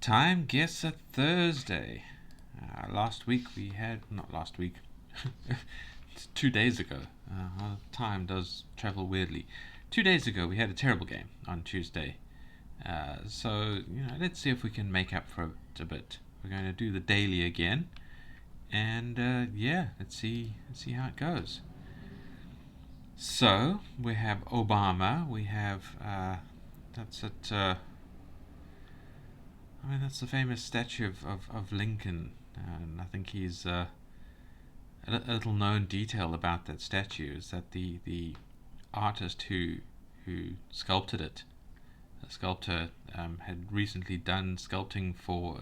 Timeguessr Thursday. Last week we had, not last week, 2 days ago. Time does travel weirdly. 2 days ago we had a terrible game on Tuesday. So let's see if we can make up for it a bit. We're going to do the daily again, and let's see how it goes. So we have Obama. We have that's it. That's the famous statue of Lincoln, and I think he's a little known detail about that statue is that the artist who sculpted it, the sculptor, had recently done sculpting for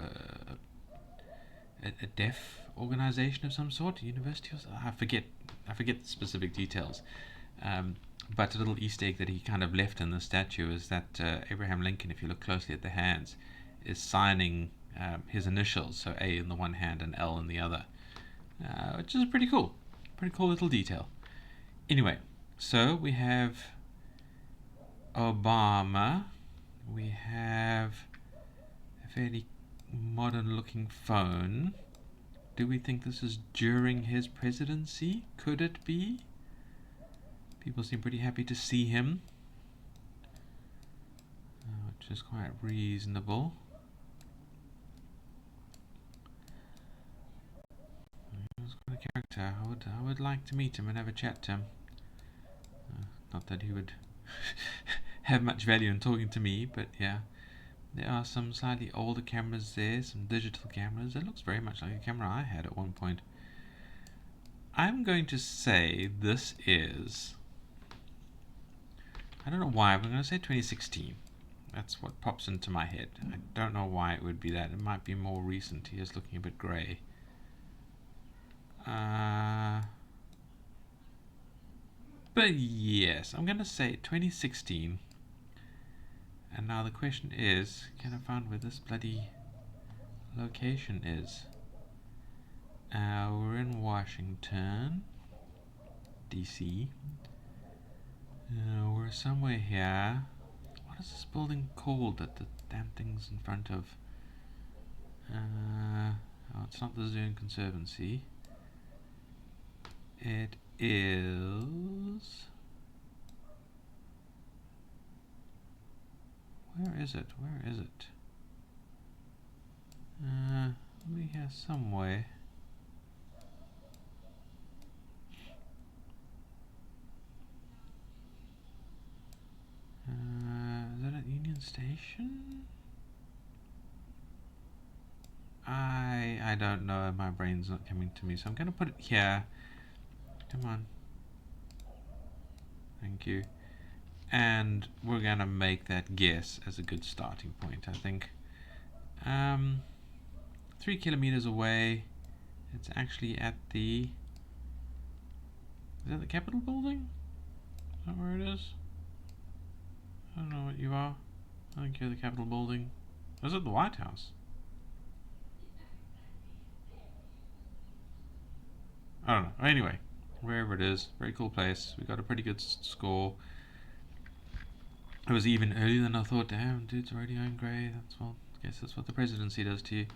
a deaf organization of some sort, a university, or I forget the specific details. But a little Easter egg that he kind of left in the statue is that Abraham Lincoln, if you look closely at the hands, is signing his initials, so A in the one hand and L in the other, which is pretty cool little detail. Anyway, so we have Obama, we have a fairly modern looking phone. Do we think this is during his presidency? Could it be? People seem pretty happy to see him, which is quite reasonable. He's quite a character. I would like to meet him and have a chat to him. Not that he would have much value in talking to me, but yeah. There are some slightly older cameras there, some digital cameras. It looks very much like a camera I had at one point. I'm going to say this is, I don't know why, but I'm going to say 2016. That's what pops into my head. I don't know why it would be that. It might be more recent. He is looking a bit grey. But yes, I'm going to say 2016. And now the question is, can I find where this bloody location is? We're in Washington, DC. We're somewhere here. What is this building called that the damn thing's in front of? It's not the Zoo and Conservancy. It is... Where is it? Over here somewhere. Is that at Union Station? I don't know. My brain's not coming to me, so I'm going to put it here. Come on. Thank you. And we're going to make that guess as a good starting point, I think. 3 kilometers away. It's actually at the... Is that the Capitol building? Is that where it is? I don't know what you are. I think you're the Capitol building. Or is it the White House? I don't know. Anyway, wherever it is, very cool place. We got a pretty good score. It was even earlier than I thought. Damn, dude's already on grey. I guess that's what the presidency does to you.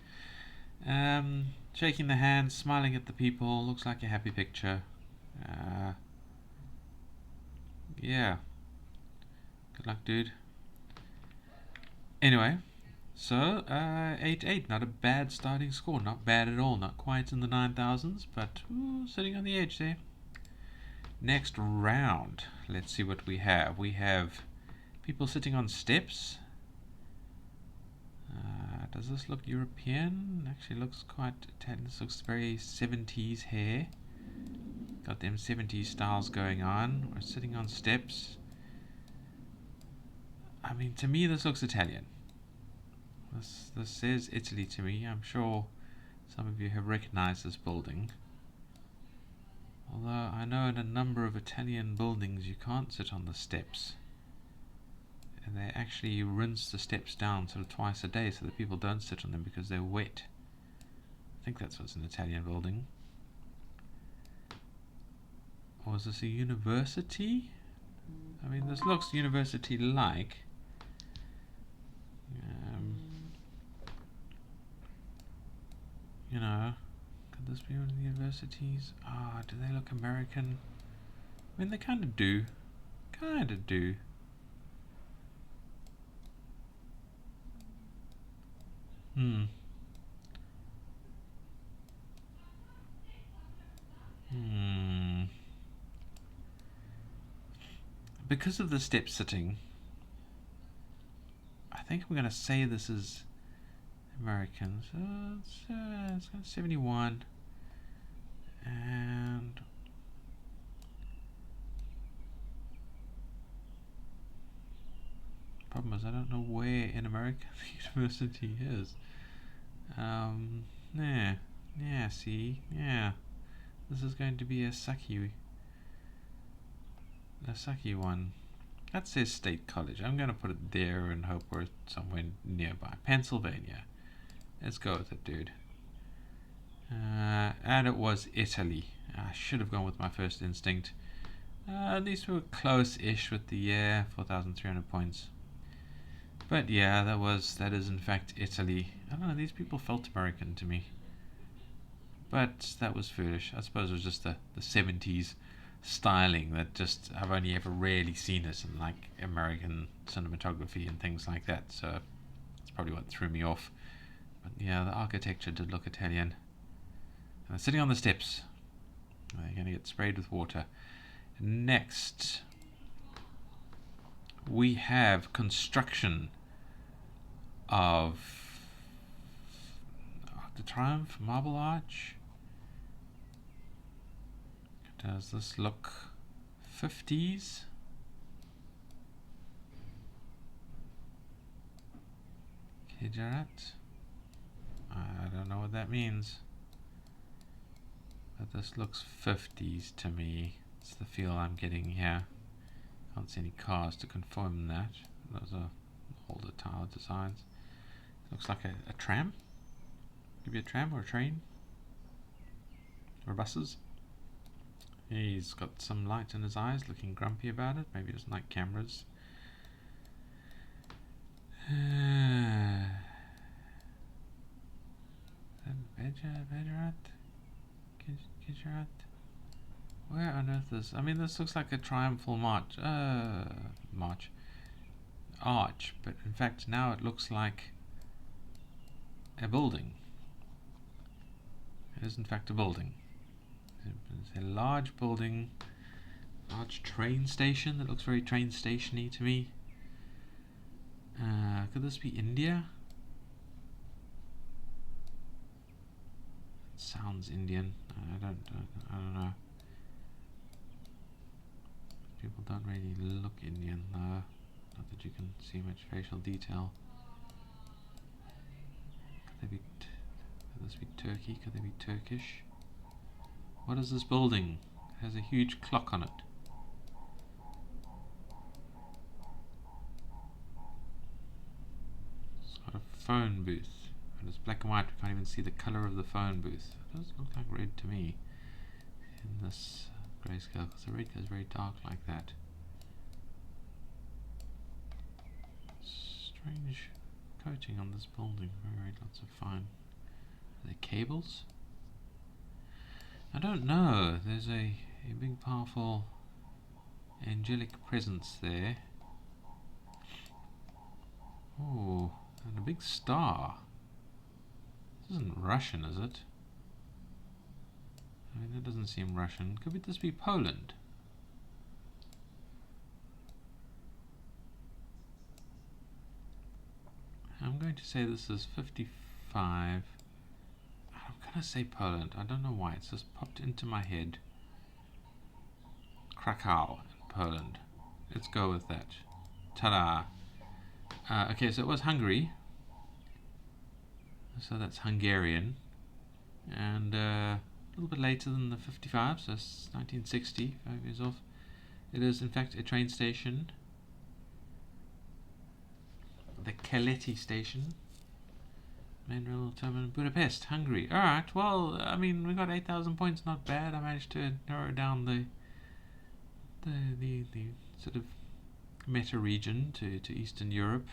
Shaking the hand, smiling at the people. Looks like a happy picture. Yeah. Good luck, dude. Anyway, so 8-8. Not a bad starting score. Not bad at all. Not quite in the 9,000s, but sitting on the edge there. Next round. Let's see what we have. We have people sitting on steps. Does this look European? Actually looks quite Italian. This looks very 70s hair. Got them 70s styles going on. We're sitting on steps. I mean, to me this looks Italian. This says Italy to me. I'm sure some of you have recognized this building. Although I know in a number of Italian buildings you can't sit on the steps. And they actually rinse the steps down sort of twice a day so that people don't sit on them because they're wet. I think that's what's an Italian building. Or is this a university? I mean, this looks university-like. You know, could this be one of the universities? Ah, do they look American? I mean, they kind of do. Kind of do. Hmm. Hmm. Because of the step sitting, I think we're going to say this is American. So it's got 71. And problem is I don't know where in America the university is. Yeah. Yeah, see? Yeah. This is going to be a sucky one. That says State College. I'm going to put it there and hope we're somewhere nearby. Pennsylvania. Let's go with it, dude. And it was Italy. I should have gone with my first instinct. These were close-ish with the year, 4,300 points. But yeah, that is in fact Italy. I don't know, these people felt American to me. But that was foolish. I suppose it was just the 70s styling that just, I've only ever rarely seen it in like American cinematography and things like that. So that's probably what threw me off. But yeah, the architecture did look Italian. And they're sitting on the steps. They're going to get sprayed with water. Next, we have construction of the Triumph Marble Arch. Does this look 50s? Kijarat? I don't know what that means. But this looks 50s to me. It's the feel I'm getting here. Can't see any cars to confirm that. Those are older tower designs. Looks like a tram. Could be a tram or a train. Or buses. He's got some light in his eyes, looking grumpy about it. Maybe he doesn't like cameras. Gujarat? Where on earth is... I mean, this looks like a triumphal arch, but in fact now it looks like a building. It is in fact a building. It's a large building, large train station that looks very train stationy to me. Could this be India? It sounds Indian. I don't know. People don't really look Indian though. Not that you can see much facial detail. Could this be Turkey? Could they be Turkish? What is this building? It has a huge clock on it. It's got a phone booth. And it's black and white. We can't even see the colour of the phone booth. It does look like red to me in this grayscale, because the red goes very dark like that. Strange coating on this building. Very lots of fine. Are there cables? I don't know. There's a big powerful angelic presence there. Oh, and a big star. This isn't Russian, is it? I mean, that doesn't seem Russian. Could this be Poland? I'm going to say this is 55. I'm going to say Poland. I don't know why. It's just popped into my head. Krakow, Poland. Let's go with that. Ta-da! Okay, so it was Hungary. So that's Hungarian. And a little bit later than the 55, so it's 1960, 5 years off. It is in fact a train station. The Keleti station. Main railway terminal, Budapest, Hungary. Alright, well, I mean, we got 8,000 points, not bad. I managed to narrow down the sort of meta region to Eastern Europe,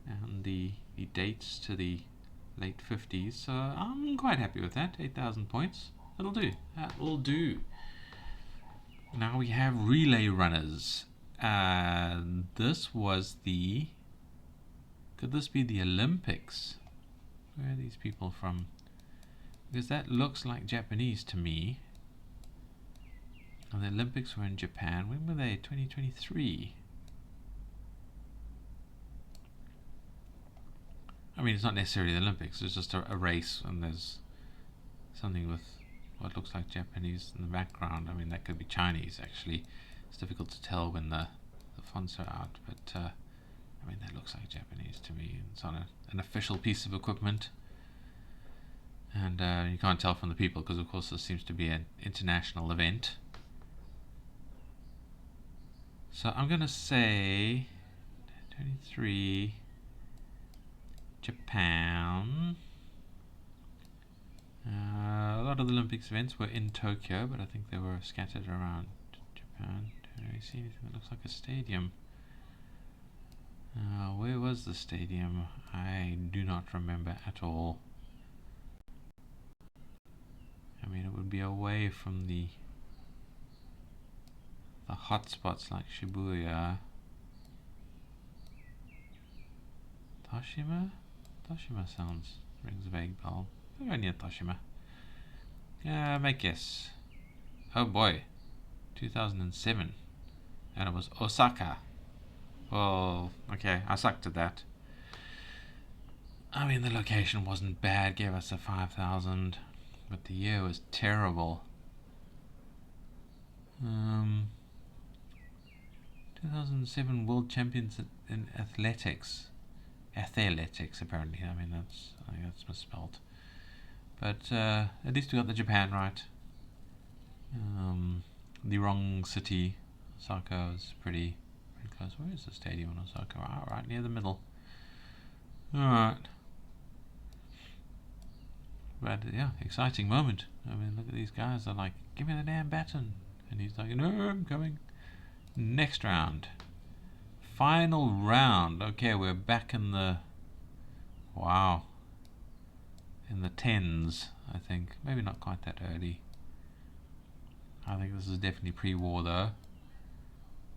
and the dates to the late 50s. So I'm quite happy with that. 8,000 points. That'll do. That will do. Now we have relay runners. This was the... Could this be the Olympics? Where are these people from? Because that looks like Japanese to me. And the Olympics were in Japan. When were they? 2023. I mean, it's not necessarily the Olympics. It's just a race, and there's something with what looks like Japanese in the background. I mean, that could be Chinese, actually. It's difficult to tell when the fonts are out, but I mean, that looks like Japanese to me. It's on an official piece of equipment, and you can't tell from the people because, of course, this seems to be an international event. So I'm going to say 23, Japan. A lot of the Olympics events were in Tokyo, but I think they were scattered around Japan. Don't really see anything that looks like a stadium. Where was the stadium? I do not remember at all. I mean, it would be away from the hotspots like Shibuya. Toshima? Toshima rings a vague bell. We're near Toshima. Make guess. Oh boy. 2007. And it was Osaka. Well, okay, I sucked at that. I mean, the location wasn't bad, gave us a 5,000, but the year was terrible. 2007 World Champions in Athletics. Athletics, apparently. I think that's misspelled. But at least we got the Japan right. The wrong city. Osaka was pretty close. Where is the stadium in Osaka? Oh, right near the middle. Alright. But yeah, exciting moment. I mean, look at these guys. They're like, give me the damn baton. And he's like, no, I'm coming. Next round. Final round. Okay, we're back in the... Wow. In the tens, I think. Maybe not quite that early. I think this is definitely pre-war though.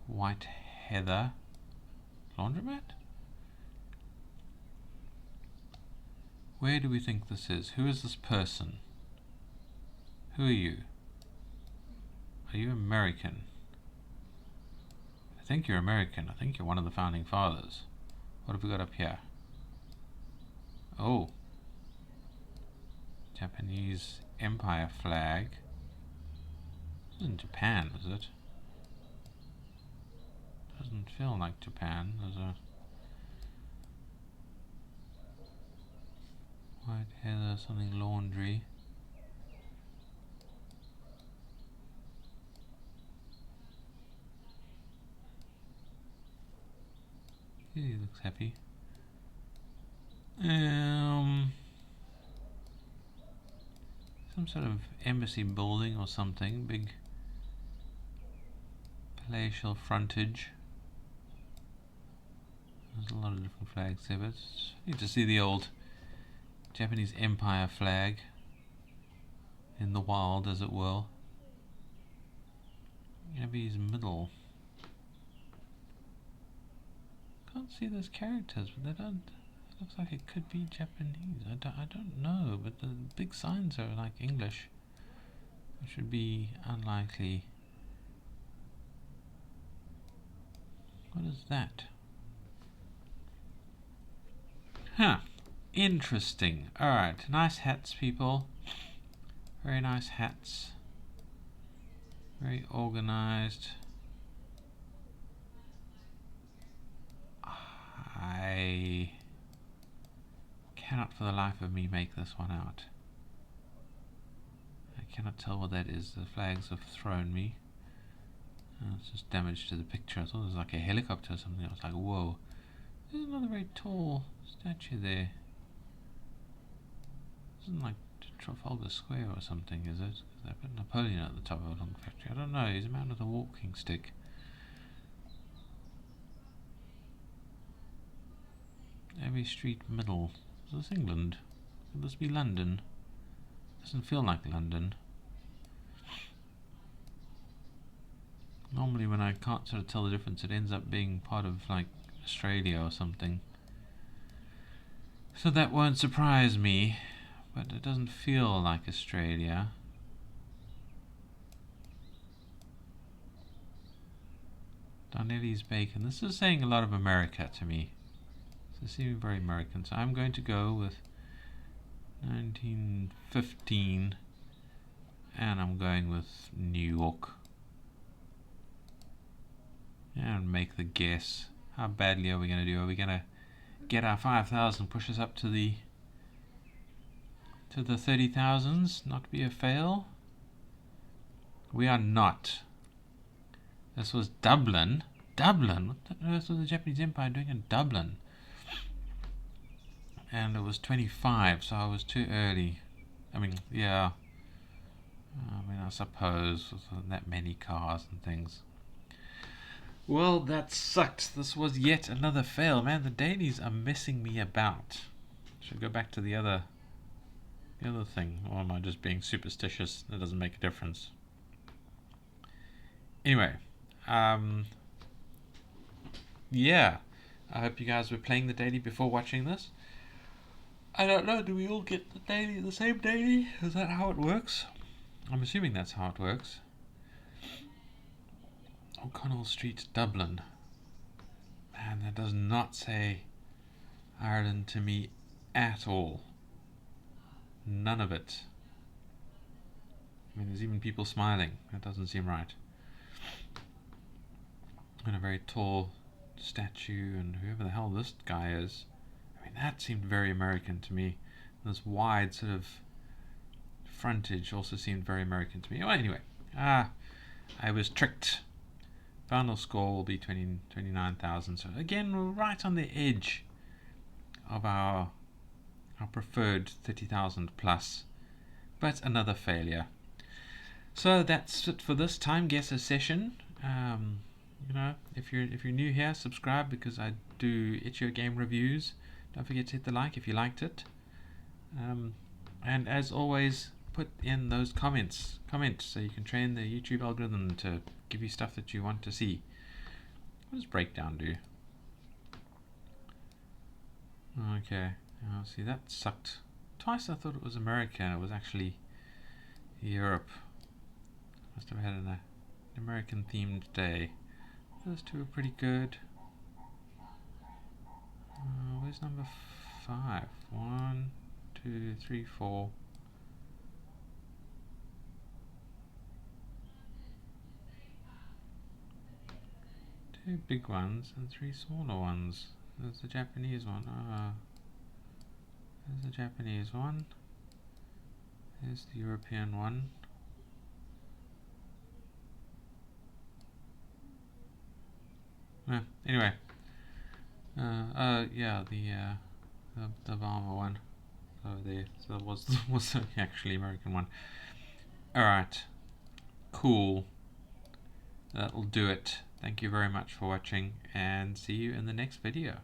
White Heather. Laundromat? Where do we think this is? Who is this person? Who are you? Are you American? I think you're American. I think you're one of the founding fathers. What have we got up here? Oh. Japanese Empire flag. This isn't Japan, is it? Doesn't feel like Japan. There's a White Heather, something laundry. He looks happy. Some sort of embassy building or something. Big palatial frontage. There's a lot of different flags there, but I need to see the old Japanese Empire flag in the wild, as it will. Abbey's middle. Can't see those characters, but they don't. It looks like it could be Japanese. I don't know, but the big signs are like English. It should be unlikely. What is that? Huh. Interesting. Alright, nice hats, people. Very nice hats. Very organized. I cannot for the life of me make this one out. I cannot tell what that is. The flags have thrown me. It's just damage to the picture. I thought it was like a helicopter or something. I was like, whoa. There's another very tall statue there. Isn't like Trafalgar Square or something, is it? They put Napoleon at the top of a long factory. I don't know. He's a man with a walking stick. Abbey Street Middle. Is this England? Could this be London? Doesn't feel like London. Normally when I can't sort of tell the difference, it ends up being part of like Australia or something. So that won't surprise me, but it doesn't feel like Australia. Donnelly's Bacon. This is saying a lot of America to me. This is seeming very American. So I'm going to go with 1915, and I'm going with New York. And make the guess. How badly are we going to do? Are we going to get our 5,000, push us up to the 30,000s, not be a fail? We are not. This was Dublin. Dublin? What the earth was the Japanese Empire doing in Dublin? And it was 25, so I was too early. I mean, yeah. I suppose with that many cars and things. Well, that sucked. This was yet another fail. Man, the dailies are messing me about. Should go back to the other thing. Or am I just being superstitious? That doesn't make a difference. Anyway, yeah. I hope you guys were playing the daily before watching this. I don't know, do we all get the same daily? Is that how it works? I'm assuming that's how it works. O'Connell Street, Dublin. Man, that does not say Ireland to me at all. None of it. I mean, there's even people smiling. That doesn't seem right. And a very tall statue, and whoever the hell this guy is. I mean, that seemed very American to me. This wide sort of frontage also seemed very American to me. Well, anyway, I was tricked. Final score will be 29,000. So again, we're right on the edge of our preferred 30,000 plus, but another failure. So that's it for this Timeguessr session. If you're new here, subscribe, because I do It's Your Game reviews. Don't forget to hit the like if you liked it. And as always, put in those comments so you can train the YouTube algorithm to give you stuff that you want to see. What does breakdown do? Okay, see, that sucked. Twice I thought it was America, and it was actually Europe. Must have had an American themed day. Those two are pretty good. Where's number 5? 1, 2, 3, 4. Two big ones and 3 smaller ones. There's the Japanese one. There's the Japanese one. There's the European one. Anyway. Yeah, the Obama one over there. So that was the actually American one. Alright. Cool. That'll do it. Thank you very much for watching, and see you in the next video.